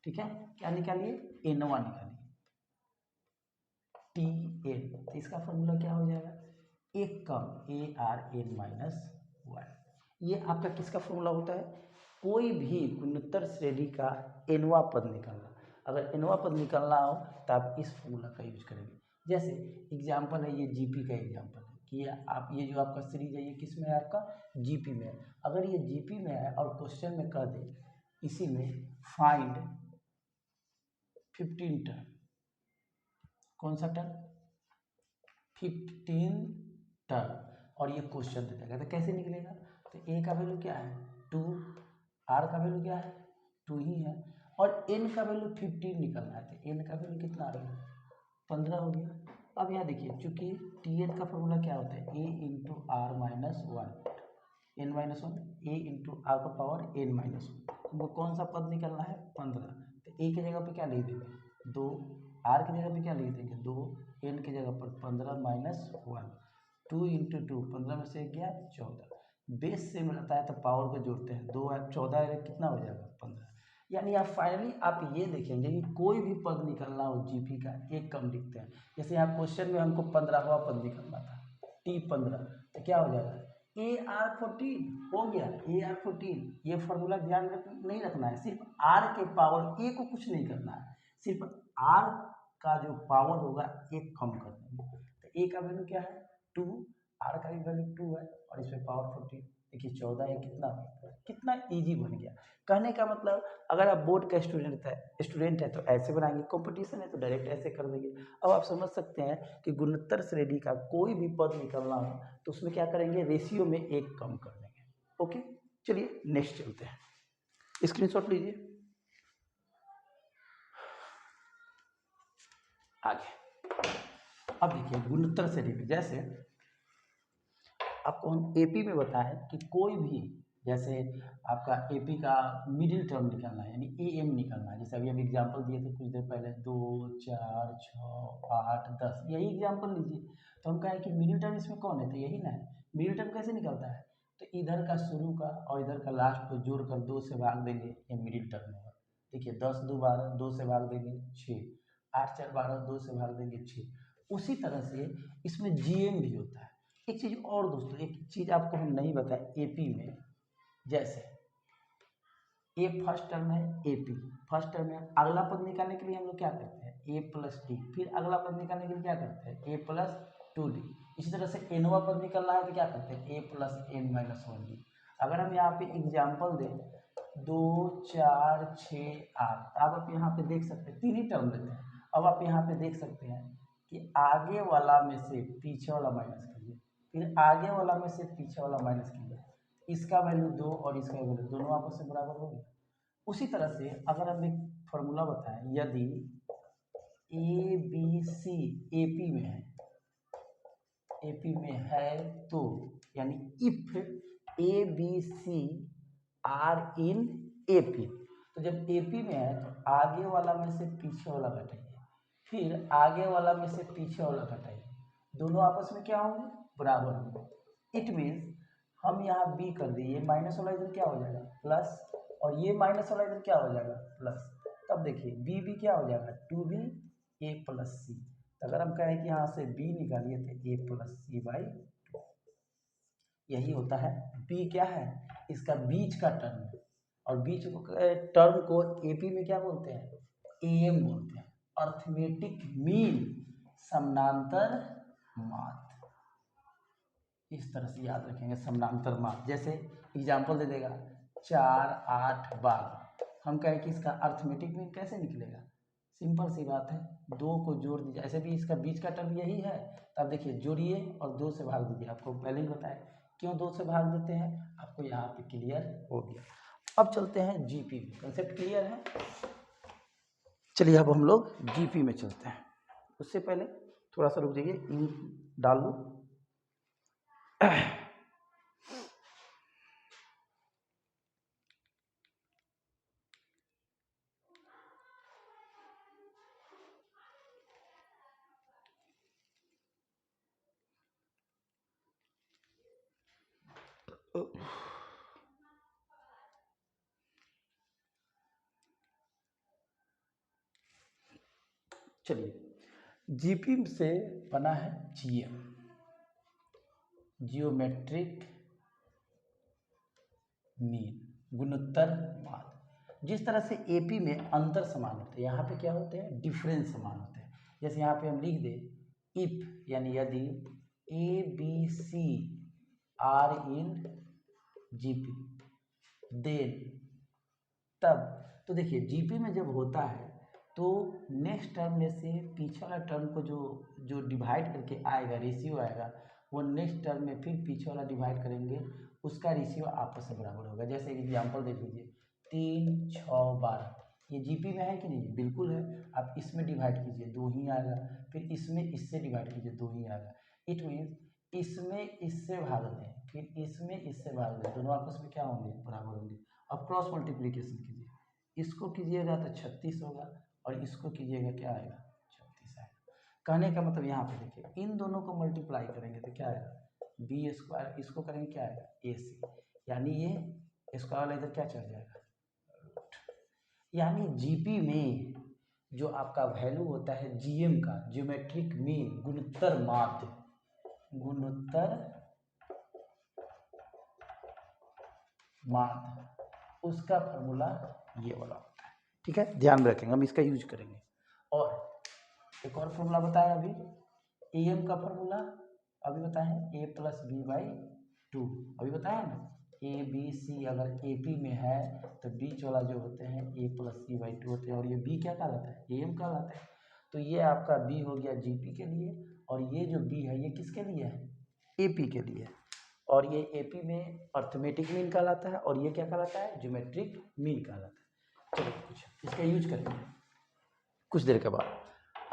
ठीक है, क्या निकालिए, एनवा निकालिए, TN, तो इसका फॉर्मूला क्या हो जाएगा, एक कम ARN-1। ये आपका किसका फॉर्मूला होता है, कोई भी गुणोत्तर श्रेणी का एनवा पद निकालना। अगर एनवा पद निकालना हो तो आप इस फॉर्मूला का यूज करेंगे। जैसे एग्जाम्पल है, ये जीपी का एग्जाम्पल है कि आप ये जो आपका सीरीज है ये किस में है, आपका जीपी में है। अगर ये जीपी में है और क्वेश्चन में कह दे इसी में फाइंड 15 टर्म, कौन सा टर्म, 15 टर्म, और ये क्वेश्चन दे देगा तो कैसे निकलेगा, तो ए का वैल्यू क्या है 2, आर का वैल्यू क्या है 2 ही है, और एन का वैल्यू 15 निकलना है, तो एन का वैल्यू कितना आ गया 15 हो गया। अब यहाँ देखिए चूंकि टी एन का फॉर्मूला क्या होता है, a into r minus one, n-1, a into r का पावर n-1, हमको कौन सा पद निकलना है 15। तो ए की जगह पे क्या लिख देंगे 2, आर की जगह पे क्या लिख देंगे 2, एन की जगह पर 15 - 1, 2 इंटू 2 15 में से 1 गया 14। बेस सेम रहता है तो पावर को जोड़ते हैं, 2 14 कितना हो जाएगा 15। यानी आप फाइनली आप ये देखेंगे कि कोई भी पद निकलना हो जीपी का एक कम लिखते हैं। जैसे यहाँ क्वेश्चन में हमको 15वां पद निकलना था T15, तो क्या हो जाएगा AR14 हो गया AR14। ये फॉर्मूला ध्यान नहीं रखना है, सिर्फ R के पावर ए को कुछ नहीं करना है, सिर्फ R का जो पावर होगा एक कम कर देंगे। तो ए का वैल्यू क्या है 2, R का भी वैल्यू 2 है और इसमें पावर 14। देखिए 14 है कितना इजी बन गया। कहने का मतलब अगर आप बोर्ड का स्टूडेंट है तो ऐसे बनाएंगे, कंपटीशन है तो डायरेक्ट ऐसे कर देंगे। अब आप समझ सकते हैं कि गुणोत्तर श्रेणी का कोई भी पद निकलना हो तो उसमें क्या करेंगे, रेशियो में एक कम कर देंगे। ओके, चलिए नेक्स्ट चलते हैं, स्क्रीनशॉट लीजिए आगे। अब देखिए गुणोत्तर श्रेणी में जैसे आपको हम एपी में बताएं कि कोई भी, जैसे आपका एपी का मिडिल टर्म निकालना है यानी एएम निकालना है। जैसे अभी हम एग्जांपल दिए थे कुछ देर पहले 2 4 6 8 10, यही एग्जांपल लीजिए। तो हम कहें कि मिडिल टर्म इसमें कौन है, तो यही ना है। मिडिल टर्म कैसे निकलता है, तो इधर का शुरू का और इधर का लास्ट को जोड़कर 2 से भाग देंगे, ये मिडिल टर्म होगा। देखिए 10 2 12, 2 से भाग देंगे 6, 8 4 12, 2 से भाग देंगे 6। उसी तरह से इसमें जीएम भी होता है। एक चीज़ और दोस्तों, एक चीज़ आपको हम नहीं बताए एपी में, जैसे ए फर्स्ट टर्म है एपी फर्स्ट टर्म है, अगला पद निकालने के लिए हम लोग क्या करते हैं ए प्लस डी, फिर अगला पद निकालने के लिए क्या करते हैं ए प्लस 2d। इसी तरह से एनवा पद निकालना है तो क्या करते हैं ए प्लस एन माइनस 1d। अगर हम यहाँ पे एग्जाम्पल दें 2 4 6 8, अब आप यहाँ पे देख सकते हैं 3 ही टर्म लेते हैं। अब आप यहाँ पे देख सकते हैं कि आगे वाला में से पीछे वाला माइनस कीजिए, फिर आगे वाला में से पीछे वाला माइनस कीजिए, इसका वैल्यू 2 और इसका वैल्यू दोनों आपस में बराबर हो गया। उसी तरह से अगर हम एक फॉर्मूला बताएं, यदि ए बी सी एपी में है, एपी में है तो यानी if a b c are in AP, तो जब एपी में है तो आगे वाला में से पीछे वाला घटाइए, फिर आगे वाला में से पीछे वाला घटाइए, दोनों आपस में क्या होंगे बराबर होंगे। इट मीन्स हम यहाँ बी कर दिए, ये माइनस वाला इधर क्या हो जाएगा प्लस, और ये माइनस वाला इधर क्या हो जाएगा प्लस। तब देखिए बी बी क्या हो जाएगा 2b ए प्लस सी। तो अगर हम कहें कि यहाँ से b निकालिए तो ए प्लस सी बाई 2, यही होता है। b क्या है, इसका बीच का टर्म है, और बीच टर्म को एपी में क्या बोलते हैं एम बोलते हैं, अर्थमेटिक मीन समानांतर माध्य। इस तरह से याद रखेंगे समानांतर माध्य। जैसे एग्जाम्पल दे देगा 4 8 12, हम कहें कि इसका अर्थमेटिक मीन कैसे निकलेगा, सिंपल सी बात है, 2 को जोड़ दीजिए, ऐसे भी इसका बीच का टर्म यही है। तब देखिए जोड़िए और 2 से भाग दीजिए, आपको पहले ही बताया क्यों 2 से भाग देते हैं, आपको यहाँ पे क्लियर हो गया। अब चलते हैं जीपी में, कंसेप्ट क्लियर है। चलिए अब हम लोग जीपी में चलते हैं, उससे पहले थोड़ा सा रुक जाइए, इंक डाल लो। चलिए जीपी से बना है जीएम, जियोमेट्रिक मीन, गुणोत्तर माध्य। जिस तरह से एपी में अंतर समान होते हैं, यहाँ पे क्या होते हैं डिफरेंस समान होते हैं। जैसे यहाँ पे हम लिख दें इफ, यानी यदि a b c are in GP then, तब तो देखिए जीपी में जब होता है तो नेक्स्ट टर्म में से पीछे वाला टर्म को जो जो डिवाइड करके आएगा, रेशियो आएगा, वो नेक्स्ट टर्म में फिर पीछे वाला डिवाइड करेंगे, उसका रेशियो आपस में बराबर होगा। जैसे एग्जांपल देख लीजिए 3 6 12, ये जीपी में है कि नहीं, बिल्कुल है। आप इसमें डिवाइड कीजिए 2 ही आएगा, फिर इसमें इससे डिवाइड कीजिए 2 ही आएगा। इट मीन्स इसमें इससे भाग दें, फिर इसमें इससे भाग दें, दोनों आपस में क्या होंगे बराबर होंगे। अब क्रॉस मल्टीप्लिकेशन कीजिए, इसको कीजिएगा तो 36 होगा और इसको कीजिएगा क्या आएगा 36 आएगा। कहने का मतलब यहाँ पे देखिए इन दोनों को मल्टीप्लाई करेंगे तो क्या आएगा बी स्क्वायर, इसको करेंगे क्या आएगा ए सी, यानी ये स्क्वायर वाला इधर क्या चल जाएगा रूट। यानी जीपी में जो आपका वैल्यू होता है जीएम का, ज्योमेट्रिक मीन, गुणोत्तर माध्य, गुणोत्तर माध्य, उसका फॉर्मूला ये वाला होता है। ठीक है, ध्यान में रखेंगे, हम इसका यूज करेंगे। और एक और फॉर्मूला बताया अभी, एम का फॉर्मूला अभी बताएं, ए प्लस बी बाई टू, अभी बताया ना, ए बी सी अगर ए पी में है तो बीच वाला जो होते हैं ए प्लस सी बाई टू होते हैं, और ये बी क्या कहलाता है, ए एम कहलाता है। तो ये आपका बी हो गया जी पी के लिए, और ये जो बी है ये किसके लिए है, ए पी के लिए, और ये ए पी में अर्थमेटिक मीन कहलाता है, और ये क्या कहलाता है, ज्योमेट्रिक मीन कहलाता है। चलो कुछ इसका यूज करेंगे कुछ देर के बाद।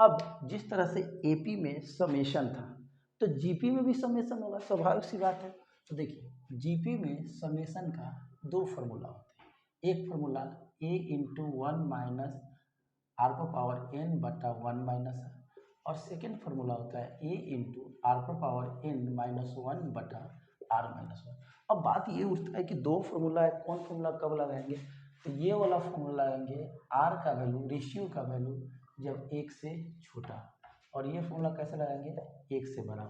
अब जिस तरह से एपी में समेशन था तो जीपी में भी समेशन होगा, स्वाभाविक सी बात है। तो देखिए जीपी में समेशन का दो फार्मूला होते हैं, एक formula a into one minus r पर पावर एन बटा वन माइनस, और सेकेंड फार्मूला होता है ए इंटू आर पर पावर एन माइनस वन बटा आर माइनस वन। अब बात ये उठता है कि दो फार्मूला है, कौन फार्मूला कब लगाएंगे, तो ये वाला फार्मूला लगाएंगे आर का वैल्यू, रेशियो का वैल्यू जब एक से छोटा, और ये फॉर्मूला कैसे लगाएंगे, एक से बड़ा।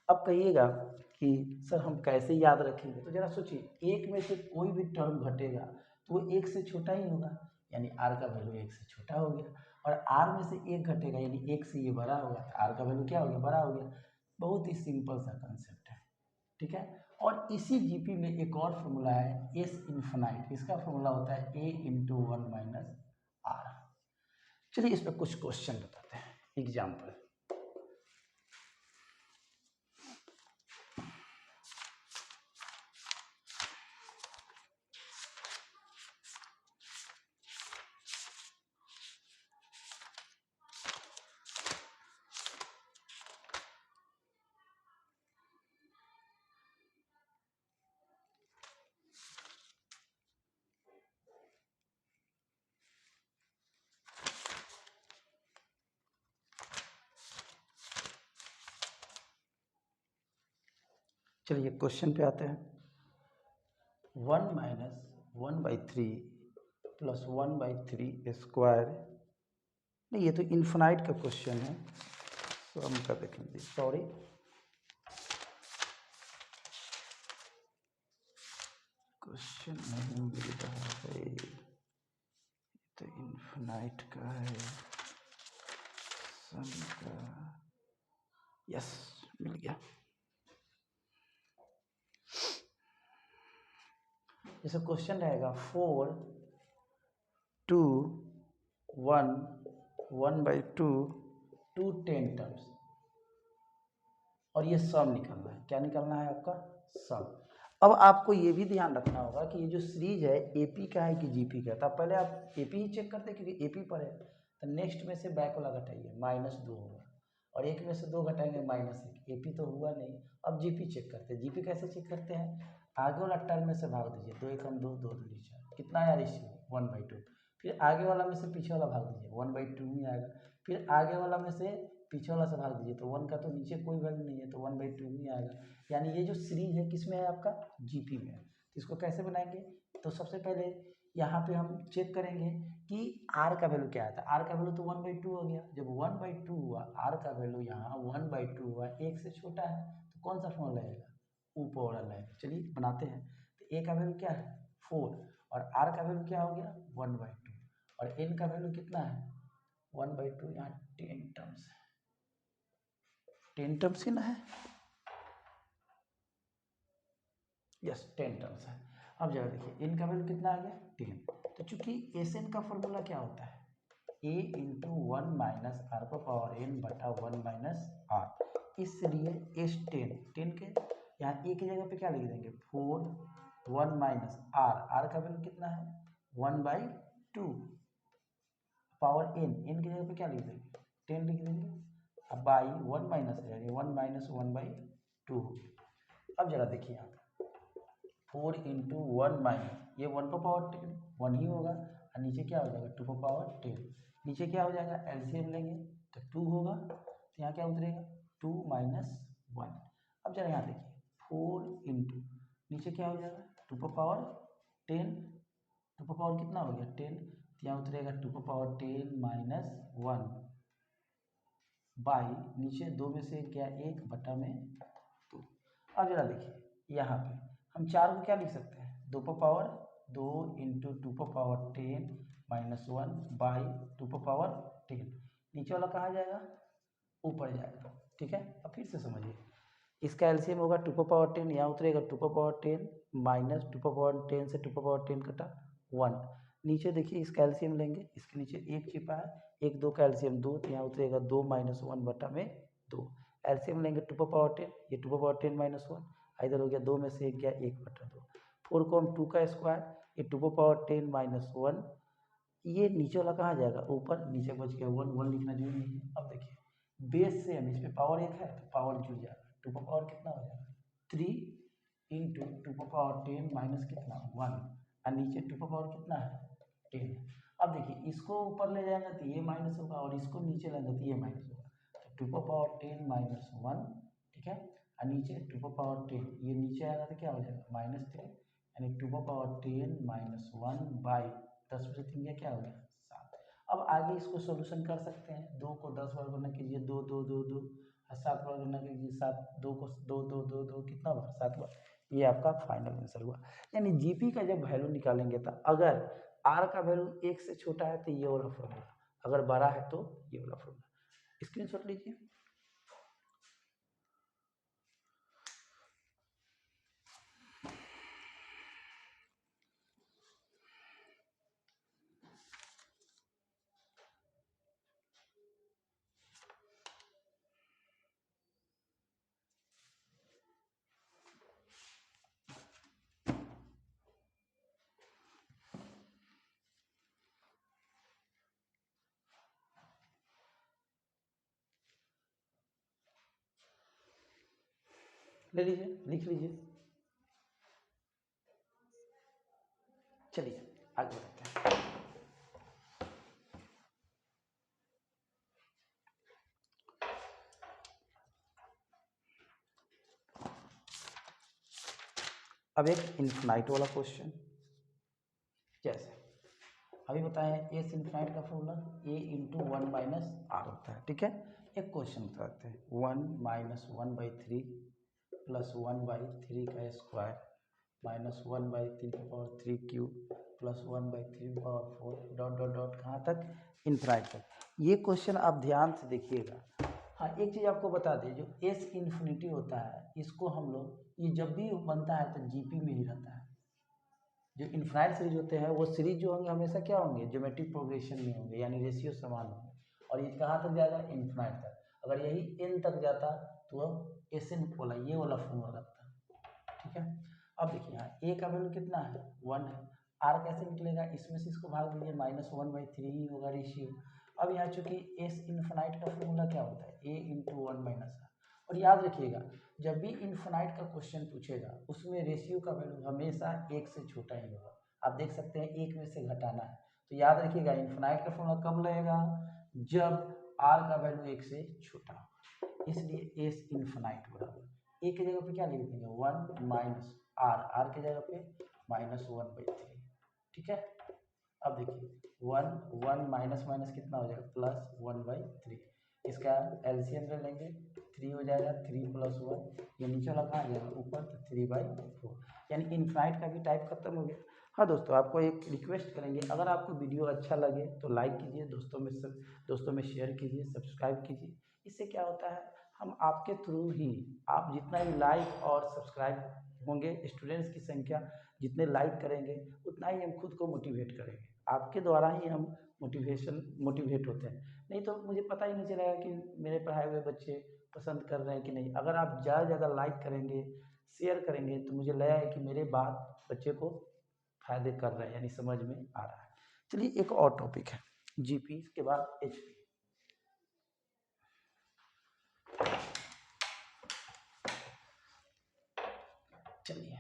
अब कहिएगा कि सर हम कैसे याद रखेंगे, तो जरा सोचिए एक में से कोई भी टर्म घटेगा तो वो एक से छोटा ही होगा, यानी आर का वैल्यू एक से छोटा हो गया, और आर में से एक घटेगा यानी एक से ये बड़ा होगा, तो आर का वैल्यू क्या हो गया, बड़ा हो गया। बहुत ही सिंपल सा कंसेप्ट है, ठीक है। और इसी जीपी में एक और फॉर्मूला है एस इन्फिनाइट, इसका फॉर्मूला होता है a into one minus are. चलिए इस पर कुछ क्वेश्चन बताते हैं, एग्जाम्पल। चलिए क्वेश्चन पे आते हैं। 1 माइनस 1/3 प्लस 1/3 स्क्वायर, नहीं ये तो इन्फिनाइट का क्वेश्चन है, तो हम का देखेंगे, सॉरी क्वेश्चन नहीं मिल रहा है, तो इन्फिनाइट का है, सम का, यस मिल गया। जैसे क्वेश्चन रहेगा 4 2 1 1/2 2 10 टर्म्स, और ये सम निकलना है, क्या निकलना है आपका, सम। अब आपको ये भी ध्यान रखना होगा कि ये जो सीरीज है एपी का है कि जीपी का है, तो पहले आप एपी ही चेक करते हैं क्योंकि एपी पर है, तो नेक्स्ट में से बैक वाला घटाइए, -2 होगा, और एक में से 2 घटाएंगे -1, एपी तो हुआ नहीं। अब जीपी चेक करते हैं, जीपी कैसे चेक करते हैं, आगे वाला टर्म में से भाग दीजिए, 2 1 2 2 2 4, कितना आया रेशियो 1/2, फिर आगे वाला में से पीछे वाला भाग दीजिए, 1/2 ही आएगा, फिर आगे वाला में से पीछे वाला से भाग दीजिए, तो 1 का तो नीचे कोई वैल्यू नहीं है, तो 1/2 ही आएगा। यानी ये जो सीरीज है किस में है आपका, जीपी में है। तो इसको कैसे बनाएंगे, तो सबसे पहले यहाँ पे हम चेक करेंगे कि आर का वैल्यू क्या आता है, आर का वैल्यू तो 1/2 हो गया, जब 1/2 हुआ, आर का वैल्यू यहाँ 1/2 हुआ, एक से छोटा है, तो कौन सा फॉर्मूला लगेगा, ऊपर वाला लगेगा। चलिए बनाते हैं, तो ए का वैल्यू क्या है 4, और आर का वैल्यू क्या हो गया 1/2, और एन का वैल्यू कितना है 1/2, यहाँ 10 टर्म्स है, 10 टर्म्स ही ना है, यस 10 टर्म्स है। अब जरा देखिए एन का वैल्यू कितना आ गया 10, तो चूंकि एस एन का फॉर्मूला क्या होता है, a into one minus r पर पावर एन बटा 1 माइनस आर, इसलिए एस 10 के यहाँ ए की जगह पे क्या लिख देंगे 4, 1 माइनस आर, आर का वैल्यू कितना है 1/2, पावर एन की जगह पे क्या लिख देंगे 10 लिख देंगे, अब बाई 1 माइनस है यानी 1 माइनस 1/2। अब जरा देखिए यहाँ 4 इंटू 1 माइनस, ये 1 पर पावर 10 1 ही होगा, और नीचे क्या हो जाएगा 2 पर पावर 10, नीचे क्या हो जाएगा एलसीएम लेंगे तो 2 होगा, तो यहाँ क्या उतरेगा 2 - 1। अब जरा यहाँ देखिए 4 इंटू नीचे क्या हो जाएगा 2 का पावर 10, 2 का पावर कितना हो गया 10, तो यहाँ उतरेगा 2 का पावर 10 - 1 बाई नीचे 2 में से क्या 1 बटा में 2। अब जरा देखिए यहाँ पे हम 4 को क्या लिख सकते हैं 2 का पावर 2 इंटू 2 का पावर 10 - 1 बाई 2 का पावर 10। नीचे वाला कहाँ जाएगा ऊपर जाएगा। ठीक है, अब फिर से समझिए इसका एलसीएम होगा 2 का पावर 10, यहाँ उतरेगा 2 का पावर 10 माइनस 2 का पावर 10 से 2 का पावर 10 कटा 1। नीचे देखिए इसका एलसीएम लेंगे, इसके नीचे 1 छिपा है, 1 2 का एलसीएम 2, तो यहाँ उतरेगा 2 - 1 बटा में 2। एलसीएम लेंगे 2 का पावर 10, ये 2 का पावर 10 - 1 इधर हो गया 2 में से 1 गया 1 बटा 2। 4 को हम 2 का स्क्वायर, ये 2 का पावर 10 - 1, ये नीचे वाला कहाँ जाएगा ऊपर, नीचे बच गया 1, 1 लिखना जरूरी नहीं है। अब देखिए बेस से हम इस पर पावर 1 है तो पावर जुड़ जाएगा, 2 का पावर कितना हो जाएगा 3 इंटू 2 का पावर 10 माइनस कितना 1, और नीचे 2 का पावर कितना है 10। अब देखिए इसको ऊपर ले जाएंगे तो ये माइनस होगा और इसको नीचे लाएंगे तो ये माइनस होगा, तो 2 का पावर 10 - 1, ठीक है, और नीचे 2 का पावर 10, ये नीचे आएगा तो क्या हो जाएगा -3, यानी 2 का पावर 10 - 1 बाई 10 में से 3 क्या हो गया 7। अब आगे इसको सॉल्यूशन कर सकते हैं, 2 को 10 बार गुना कीजिए 2 2 2 2, 7 बार गुना कीजिए 7, 2 को 2 2 2 2 कितना बार 7 बार। ये आपका फाइनल आंसर हुआ। यानी जीपी का जब वैल्यू निकालेंगे तो अगर आर का वैल्यू 1 से छोटा है तो ये वाला फॉर्मूला, अगर बड़ा है तो ये वाला फॉर्मूला। स्क्रीनशॉट लीजिए। ले लीजिए, लिख लीजिए। चलिए आगे बढ़ते हैं। अब एक इन्फिनाइट वाला क्वेश्चन, जैसे अभी बताएं एस इन्फिनाइट का formula a into 1 minus r होता है। ठीक है, एक क्वेश्चन बताते हैं 1 - 1/3 प्लस 1/3 का स्क्वायर माइनस 1/3 का power 3 cube plus 1/3 power 4 dot dot dot कहाँ तक इन्फिनाइट तक। ये क्वेश्चन आप ध्यान से देखिएगा। हाँ, एक चीज़ आपको बता दें, जो एस इन्फिनिटी होता है इसको हम लोग ये जब भी बनता है तो जीपी में ही रहता है। जो इन्फिनाइट सीरीज होते हैं वो सीरीज जो होंगे हमेशा क्या होंगे ज्योमेट्रिक प्रोग्रेशन में होंगे, यानी रेशियो समान होंगे, और ये कहाँ तक जाएगा इन्फिनाइट तक। अगर यही एन तक जाता तो वह एस एन वाला ये वाला फॉर्मूला लगता। ठीक है, अब देखिए यहाँ ए का वैल्यू कितना है 1 है, आर कैसे निकलेगा, इसमें से इसको भाग दीजिए -1/3 ही होगा रेशियो। अब यहाँ चूंकि एस इन्फिनाइट का फॉर्मूला क्या होता है ए इंटू 1 माइनस आर। और याद रखिएगा जब भी इन्फिनाइट का क्वेश्चन पूछेगा उसमें रेशियो का वैल्यू हमेशा 1 से छोटा ही होगा। आप देख सकते हैं 1 में से घटाना है, तो याद रखिएगा इन्फिनाइट का फॉर्मूला कब लगेगा जब आर का वैल्यू 1 से छोटा होगा, इसलिए एस इन्फिनाइट बराबर ए की जगह पे क्या लिख देंगे 1 माइनस आर, आर की जगह पे -1/3। ठीक है, अब देखिए 1 1 माइनस माइनस कितना हो जाएगा +1/3, इसका एलसीएम ले लेंगे 3 हो जाएगा 3 + 1, ये नीचे वाला कहाँ आ जाएगा ऊपर, तो 3/4, यानी इनफाइनाइट का भी टाइप खत्म हो गया। हाँ दोस्तों, आपको एक रिक्वेस्ट करेंगे, अगर आपको वीडियो अच्छा लगे तो लाइक कीजिए, दोस्तों में शेयर कीजिए, सब्सक्राइब कीजिए। इससे क्या होता है हम आपके थ्रू ही, आप जितना भी लाइक और सब्सक्राइब होंगे, स्टूडेंट्स की संख्या जितने लाइक करेंगे उतना ही हम खुद को मोटिवेट करेंगे, आपके द्वारा ही हम मोटिवेट होते हैं। नहीं तो मुझे पता ही नहीं चलेगा कि मेरे पढ़ाए हुए बच्चे पसंद कर रहे हैं कि नहीं। अगर आप ज़्यादा से ज़्यादा लाइक करेंगे, शेयर करेंगे, तो मुझे लगा है कि मेरे बात बच्चे को फायदे कर रहे हैं, यानी समझ में आ रहा है। चलिए एक और टॉपिक है जीपी के बाद एचपी। चलिए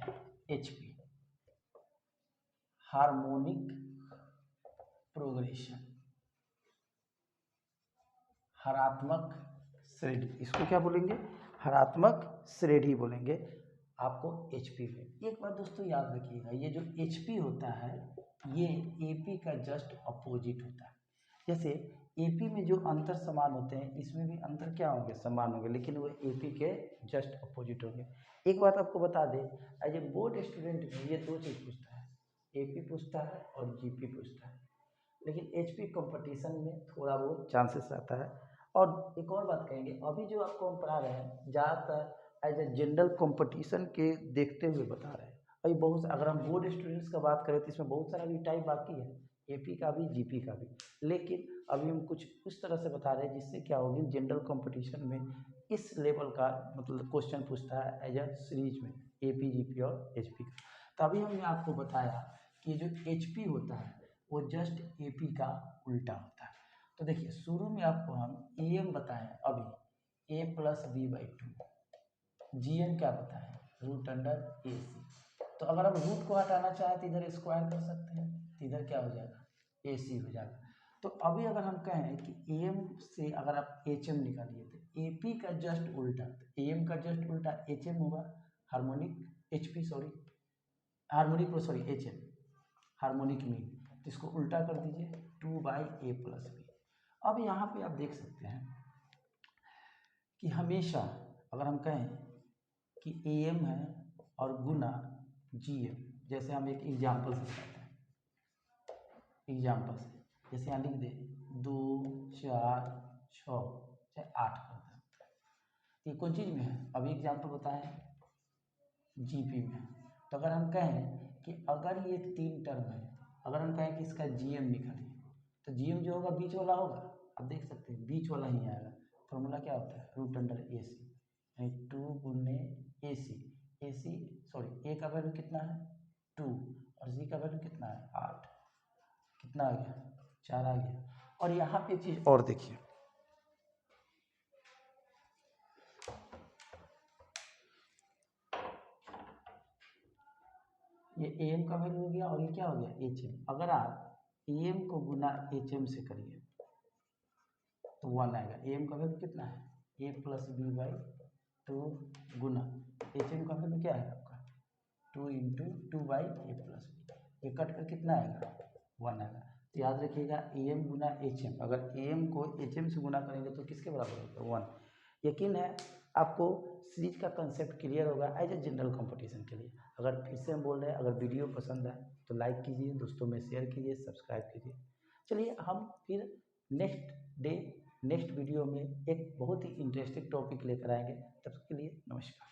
एचपी हार्मोनिक प्रोग्रेशन, हरात्मक श्रेणी, इसको क्या बोलेंगे, हरात्मक श्रेणी बोलेंगे। आपको HP में एक बात दोस्तों याद रखिएगा, ये जो HP होता है ये AP का जस्ट अपोजिट होता है। जैसे AP में जो अंतर समान होते हैं इसमें भी अंतर क्या होंगे, समान होंगे, लेकिन वो AP के जस्ट अपोजिट होंगे। एक बात आपको बता दें, एज ए बोर्ड स्टूडेंट में ये दो चीज़ पूछता है, AP पूछता है और GP पूछता है, लेकिन HP कंपटीशन में थोड़ा बहुत चांसेस रहता है। और एक और बात कहेंगे, अभी जो आपको हम पढ़ा रहे हैं ज़्यादातर एज ए जनरल कंपटीशन के देखते हुए बता रहे हैं। अभी बहुत, अगर हम बोर्ड स्टूडेंट्स का बात करें तो इसमें बहुत सारा भी टाइप बाकी है, AP का भी GP का भी, लेकिन अभी हम कुछ उस तरह से बता रहे हैं जिससे क्या होगी, जनरल कंपटीशन में इस लेवल का मतलब क्वेश्चन पूछता है एज ए सीरीज में AP GP और HP का। तो अभी हमने आपको बताया कि जो HP होता है वो जस्ट AP का उल्टा होता है। तो देखिए शुरू में आपको हम AM बताएं, अभी A+B/2, GM क्या बताएं, √AC। तो अगर हम रूट को हटाना चाहें तो इधर स्क्वायर कर सकते हैं, तो इधर क्या हो जाएगा, AC हो जाएगा। तो अभी अगर हम कहें कि AM से अगर आप HM निकालिए तो AP का जस्ट उल्टा, तो AM का जस्ट उल्टा HM होगा, harmonic HP sorry harmonic sorry HM harmonic mean, तो इसको उल्टा कर दीजिए 2/A+B। अब यहाँ पे आप देख सकते हैं कि हमेशा अगर हम कहें कि AM है और गुना GM, जैसे हम एक एग्जाम्पल से बताते हैं, एग्जाम्पल से जैसे यहाँ लिख दे 2 4 6 चाहे 8 कर सकते हैं, ये कौन चीज़ में है, अभी एग्जाम्पल बताएं GP में। तो अगर हम कहें कि अगर ये 3 टर्म है, अगर हम कहें कि इसका GM निकालिए, तो GM जो होगा बीच वाला होगा, आप देख सकते हैं बीच वाला ही आएगा। फॉर्मूला क्या होता है, √AC, यानी 2 गुने AC, AC सॉरी A का वैल्यू कितना है 2 और C का वैल्यू कितना है 8, कितना आ गया 4 आ गया। और यहाँ पे एक चीज़ और देखिए, ये AM का वैल्यू हो गया और ये क्या हो गया HM। अगर आप AM को गुना HM से करिए तो 1 आएगा। AM का वैल्यू कितना है A+B/2 गुना HM का वैल्यू क्या है आपका 2 × 2/A+B, ये कट कर कितना आएगा 1 आएगा। तो याद रखिएगा AM गुना HM, अगर AM को HM से गुना करेंगे तो किसके बराबर होगा 1। यकीन है आपको सीरीज का कंसेप्ट क्लियर होगा एज ए जनरल कंपटीशन के लिए। अगर फिर से हम बोल रहे हैं, अगर वीडियो पसंद है तो लाइक कीजिए, दोस्तों में शेयर कीजिए, सब्सक्राइब कीजिए। चलिए हम फिर नेक्स्ट वीडियो में एक बहुत ही इंटरेस्टिंग टॉपिक लेकर आएंगे, तब तक के लिए नमस्कार।